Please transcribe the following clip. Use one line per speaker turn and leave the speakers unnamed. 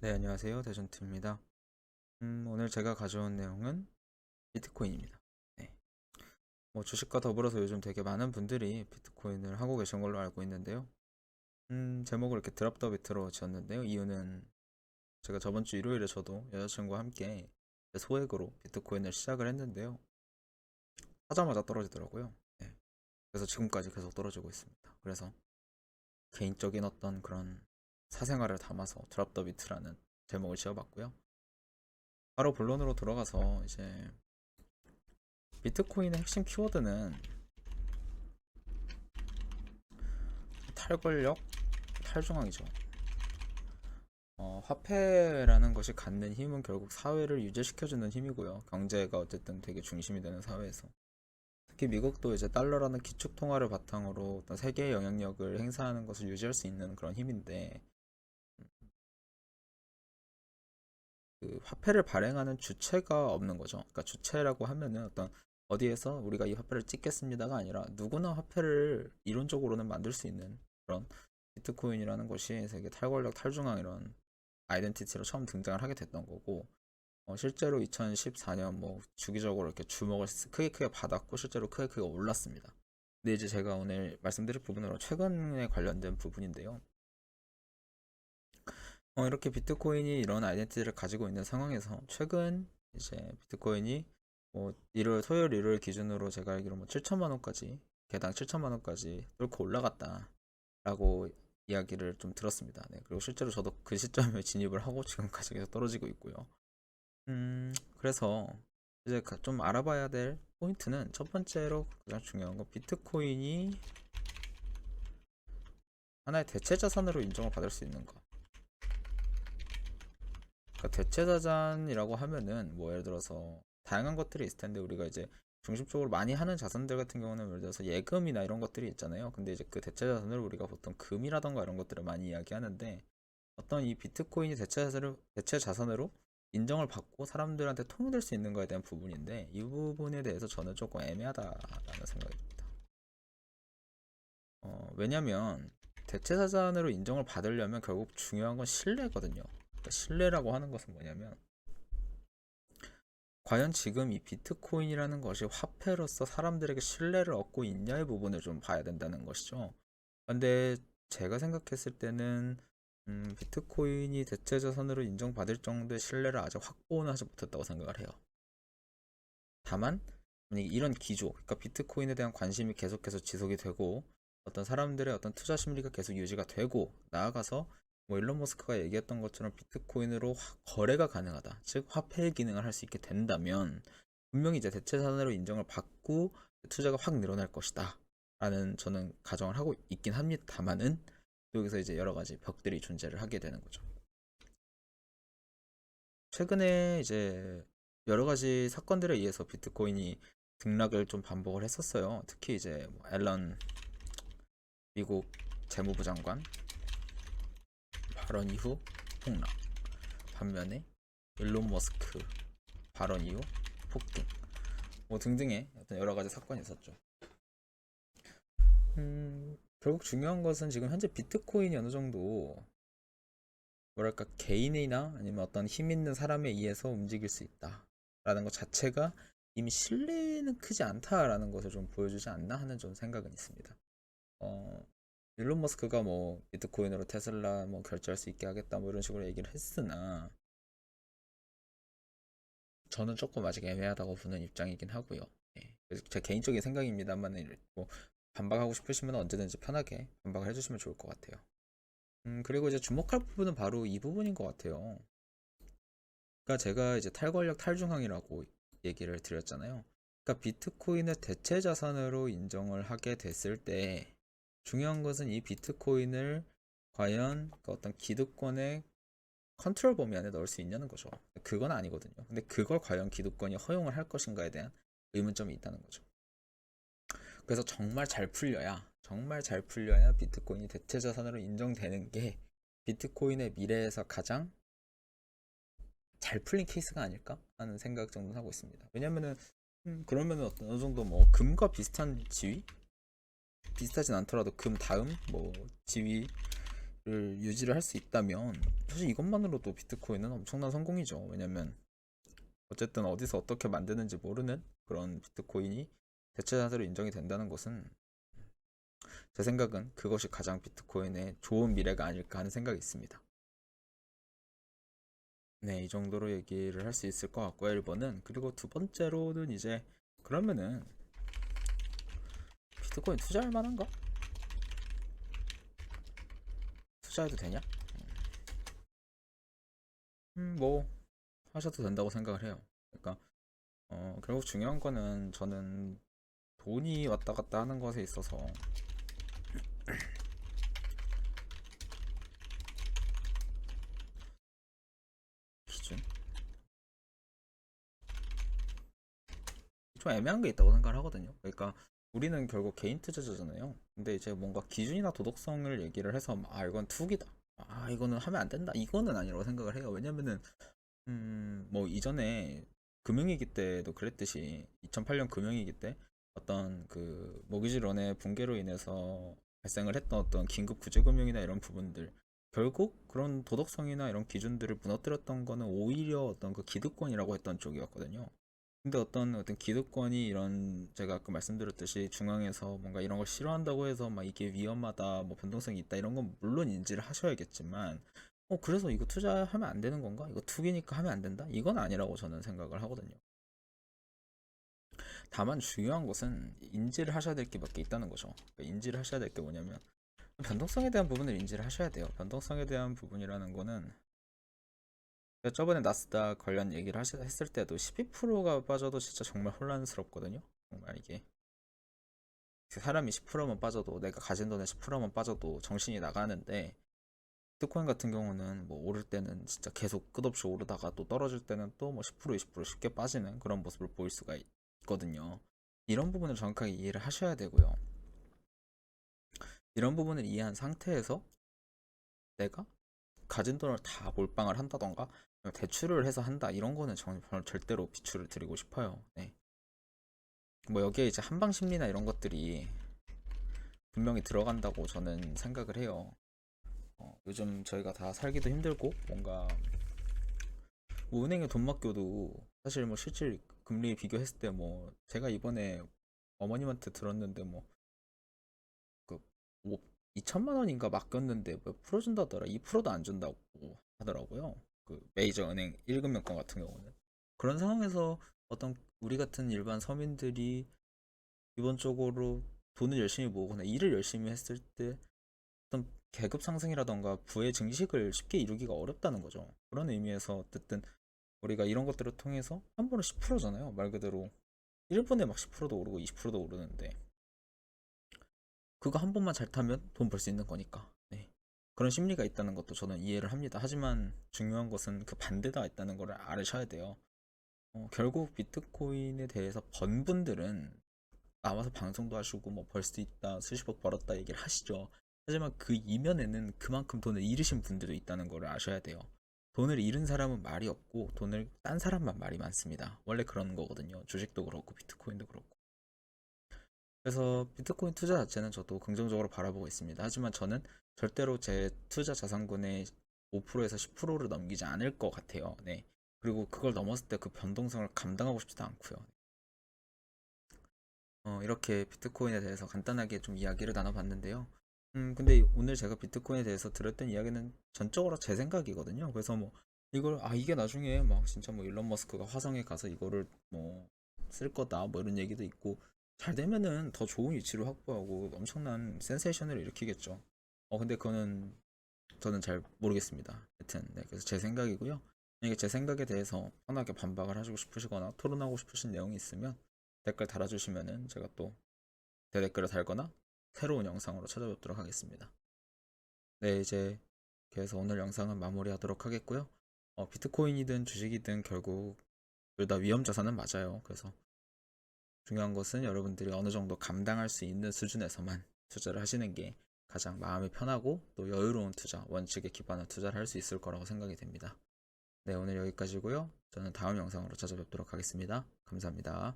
네, 안녕하세요. 대전투입니다. 오늘 제가 가져온 내용은 비트코인입니다. 네. 주식과 더불어서 요즘 되게 많은 분들이 비트코인을 하고 계신 걸로 알고 있는데요. 제목을 이렇게 드랍 더 비트로 지었는데요. 이유는 제가 저번 주 일요일에 저도 여자친구와 함께 소액으로 비트코인을 시작을 했는데요. 하자마자 떨어지더라고요. 네. 그래서 지금까지 계속 떨어지고 있습니다. 그래서 개인적인 어떤 그런 사생활을 담아서 드랍 더 비트라는 제목을 지어봤고요. 바로 본론으로 들어가서 이제 비트코인의 핵심 키워드는 탈권력, 탈중앙이죠. 화폐라는 것이 갖는 힘은 결국 사회를 유지시켜주는 힘이고요. 경제가 어쨌든 되게 중심이 되는 사회에서. 특히 미국도 이제 달러라는 기축통화를 바탕으로 어떤 세계의 영향력을 행사하는 것을 유지할 수 있는 그런 힘인데, 그 화폐를 발행하는 주체가 없는 거죠. 그러니까 주체라고 하면은 어떤 어디에서 우리가 이 화폐를 찍겠습니다가 아니라 누구나 화폐를 이론적으로는 만들 수 있는 그런 비트코인이라는 것이 세계 탈권력 탈중앙 이런 아이덴티티로 처음 등장을 하게 됐던 거고, 실제로 2014년 뭐 주기적으로 이렇게 주목을 크게 받았고 실제로 크게 올랐습니다. 근데 이제 제가 오늘 말씀드릴 부분으로 최근에 관련된 부분인데요. 이렇게 비트코인이 이런 아이덴티티를 가지고 있는 상황에서 최근 이제 비트코인이 뭐 토요일 일요일 기준으로 제가 알기로 뭐 7천만 원까지 개당 7천만 원까지 뚫고 올라갔다라고 이야기를 좀 들었습니다. 네, 그리고 실제로 저도 그 시점에 진입을 하고 지금까지 계속 떨어지고 있고요. 그래서 이제 좀 알아봐야 될 포인트는 첫 번째로 가장 중요한 건 비트코인이 하나의 대체 자산으로 인정을 받을 수 있는 것. 그러니까 대체자산이라고 하면은 뭐 예를 들어서 다양한 것들이 있을 텐데 우리가 이제 중심적으로 많이 하는 자산들 같은 경우는 예를 들어서 예금이나 이런 것들이 있잖아요. 근데 이제 그 대체자산을 우리가 보통 금이라던가 이런 것들을 많이 이야기하는데 어떤 이 비트코인이 대체자산으로 인정을 받고 사람들한테 통용될 수 있는 거에 대한 부분인데 이 부분에 대해서 저는 조금 애매하다라는 생각이 듭니다. 왜냐면 대체자산으로 인정을 받으려면 결국 중요한 건 신뢰거든요. 그러니까 신뢰라고 하는 것은 뭐냐면 과연 지금 이 비트코인이라는 것이 화폐로서 사람들에게 신뢰를 얻고 있냐의 부분을 좀 봐야 된다는 것이죠. 근데 제가 생각했을 때는 비트코인이 대체 자산으로 인정받을 정도의 신뢰를 아직 확보는 하지 못했다고 생각을 해요. 다만 만약에 이런 기조, 그러니까 비트코인에 대한 관심이 계속해서 지속이 되고 어떤 사람들의 어떤 투자 심리가 계속 유지가 되고 나아가서 뭐 일론 머스크가 얘기했던 것처럼 비트코인으로 거래가 가능하다, 즉 화폐의 기능을 할 수 있게 된다면 분명히 이제 대체 자산으로 인정을 받고 투자가 확 늘어날 것이다 라는 저는 가정을 하고 있긴 합니다만은 여기서 이제 여러 가지 벽들이 존재를 하게 되는 거죠. 최근에 이제 여러 가지 사건들에 의해서 비트코인이 등락을 좀 반복을 했었어요. 특히 이제 뭐 앨런 미국 재무부 장관 발언 이후 폭락. 반면에 일론 머스크 발언 이후 폭등. 뭐 등등의 어떤 여러 가지 사건이 있었죠. 결국 중요한 것은 지금 현재 비트코인이 어느 정도 뭐랄까 개인이나 아니면 어떤 힘 있는 사람에 의해서 움직일 수 있다라는 것 자체가 이미 신뢰는 크지 않다라는 것을 좀 보여주지 않나 하는 좀 생각은 있습니다. 어, 일론 머스크가 뭐 비트코인으로 테슬라 뭐 결제할 수 있게 하겠다 뭐 이런 식으로 얘기를 했으나 저는 조금 아직 애매하다고 보는 입장이긴 하고요. 예. 제 개인적인 생각입니다만 뭐 반박하고 싶으시면 언제든지 편하게 반박을 해주시면 좋을 것 같아요. 그리고 이제 주목할 부분은 바로 이 부분인 것 같아요. 그러니까 제가 이제 탈권력 탈중앙이라고 얘기를 드렸잖아요. 그러니까 비트코인을 대체 자산으로 인정을 하게 됐을 때 중요한 것은 이 비트코인을 과연 그 어떤 기득권의 컨트롤 범위 안에 넣을 수 있냐는 거죠. 그건 아니거든요. 근데 그걸 과연 기득권이 허용을 할 것인가에 대한 의문점이 있다는 거죠. 그래서 정말 잘 풀려야 비트코인이 대체 자산으로 인정되는 게 비트코인의 미래에서 가장 잘 풀린 케이스가 아닐까 하는 생각 정도는 하고 있습니다. 왜냐면은 그러면은 어느 정도 뭐 금과 비슷한 지위, 비슷하진 않더라도 금 다음 뭐 지위 유지를 할 수 있다면 사실 이것만으로도 비트코인은 엄청난 성공이죠. 왜냐면 어쨌든 어디서 어떻게 만드는지 모르는 그런 비트코인이 대체자산으로 인정이 된다는 것은 제 생각은 그것이 가장 비트코인의 좋은 미래가 아닐까 하는 생각이 있습니다. 네, 이 정도로 얘기를 할 수 있을 것 같고요. 1번은. 그리고 두 번째로는 이제 그러면은 비트코인 투자할 만한가? 투자해도 되냐? 뭐 하셔도 된다고 생각을 해요. 그러니까 결국 중요한 거는 저는 돈이 왔다 갔다 하는 것에 있어서 기준 좀 애매한 게 있다고 생각을 하거든요. 그러니까 우리는 결국 개인 투자자잖아요. 근데 이제 뭔가 기준이나 도덕성을 얘기를 해서 아 이건 투기다. 아 이거는 하면 안 된다. 이거는 아니라고 생각을 해요. 왜냐면은 뭐 이전에 금융위기 때도 그랬듯이 2008년 금융위기 때 어떤 그 모기지론의 붕괴로 인해서 발생을 했던 어떤 긴급 구제금융이나 이런 부분들 결국 그런 도덕성이나 이런 기준들을 무너뜨렸던 거는 오히려 어떤 그 기득권이라고 했던 쪽이었거든요. 근데 어떤 기득권이 이런 제가 아까 말씀드렸듯이 중앙에서 뭔가 이런 걸 싫어한다고 해서 막 이게 위험하다, 뭐 변동성이 있다 이런 건 물론 인지를 하셔야겠지만 그래서 이거 투자하면 안 되는 건가? 이거 투기니까 하면 안 된다? 이건 아니라고 저는 생각을 하거든요. 다만 중요한 것은 인지를 하셔야 될 게 몇 개 있다는 거죠. 그러니까 인지를 하셔야 될 게 뭐냐면 변동성에 대한 부분을 인지를 하셔야 돼요. 변동성에 대한 부분이라는 거는 저번에 나스닥 관련 얘기를 했을 때도 12%가 빠져도 진짜 정말 혼란스럽거든요. 정말 이게 사람이 10%만 빠져도 내가 가진 돈의 10%만 빠져도 정신이 나가는데 비트코인 같은 경우는 뭐 오를 때는 진짜 계속 끝없이 오르다가 또 떨어질 때는 또 뭐 10% 20% 쉽게 빠지는 그런 모습을 보일 수가 있거든요. 이런 부분을 정확하게 이해를 하셔야 되고요. 이런 부분을 이해한 상태에서 내가 가진 돈을 다 몰빵을 한다던가 대출을 해서 한다 이런 거는 저는 절대로 비추를 드리고 싶어요. 네. 뭐 여기에 이제 한방 심리나 이런 것들이 분명히 들어간다고 저는 생각을 해요. 요즘 저희가 다 살기도 힘들고 뭔가 뭐 은행에 돈 맡겨도 사실 뭐 실질 금리 비교했을 때 뭐 제가 이번에 어머님한테 들었는데 뭐그 2천만 원인가 맡겼는데 몇 프로 준다더라 2%도 안 준다고 하더라고요. 그 메이저 은행 1금융권 같은 경우는 그런 상황에서 어떤 우리 같은 일반 서민들이 기본적으로 돈을 열심히 모으거나 일을 열심히 했을 때 어떤 계급 상승이라던가 부의 증식을 쉽게 이루기가 어렵다는 거죠. 그런 의미에서 어쨌든 우리가 이런 것들을 통해서 한 번에 10%잖아요. 말 그대로 1분에 막 10%도 오르고 20%도 오르는데 그거 한 번만 잘 타면 돈 벌 수 있는 거니까. 네. 그런 심리가 있다는 것도 저는 이해를 합니다. 하지만 중요한 것은 그 반대가 있다는 걸 알으셔야 돼요. 결국 비트코인에 대해서 번 분들은 나와서 방송도 하시고 뭐 벌 수 있다, 수십억 벌었다 얘기를 하시죠. 하지만 그 이면에는 그만큼 돈을 잃으신 분들도 있다는 걸 아셔야 돼요. 돈을 잃은 사람은 말이 없고 돈을 딴 사람만 말이 많습니다. 원래 그런 거거든요. 주식도 그렇고 비트코인도 그렇고. 그래서 비트코인 투자 자체는 저도 긍정적으로 바라보고 있습니다. 하지만 저는 절대로 제 투자 자산군의 5%에서 10%를 넘기지 않을 것 같아요. 네. 그리고 그걸 넘었을 때 그 변동성을 감당하고 싶지도 않고요. 이렇게 비트코인에 대해서 간단하게 좀 이야기를 나눠봤는데요. 근데 오늘 제가 비트코인에 대해서 들었던 이야기는 전적으로 제 생각이거든요. 그래서 뭐 이걸 이게 나중에 막 진짜 뭐 일론 머스크가 화성에 가서 이거를 뭐 쓸 거다 뭐 이런 얘기도 있고 잘 되면은 더 좋은 위치를 확보하고 엄청난 센세이션을 일으키겠죠. 근데 그거는 저는 잘 모르겠습니다. 하여튼 네, 그래서 제 생각이고요. 만약에 제 생각에 대해서 편하게 반박을 하시고 싶으시거나 토론하고 싶으신 내용이 있으면 댓글 달아주시면은 제가 또 대댓글을 달거나 새로운 영상으로 찾아뵙도록 하겠습니다. 네, 이제 그래서 오늘 영상은 마무리하도록 하겠고요. 비트코인이든 주식이든 결국 둘 다 위험 자산은 맞아요. 그래서 중요한 것은 여러분들이 어느 정도 감당할 수 있는 수준에서만 투자를 하시는 게 가장 마음이 편하고 또 여유로운 투자, 원칙에 기반한 투자를 할 수 있을 거라고 생각이 됩니다. 네, 오늘 여기까지고요. 저는 다음 영상으로 찾아뵙도록 하겠습니다. 감사합니다.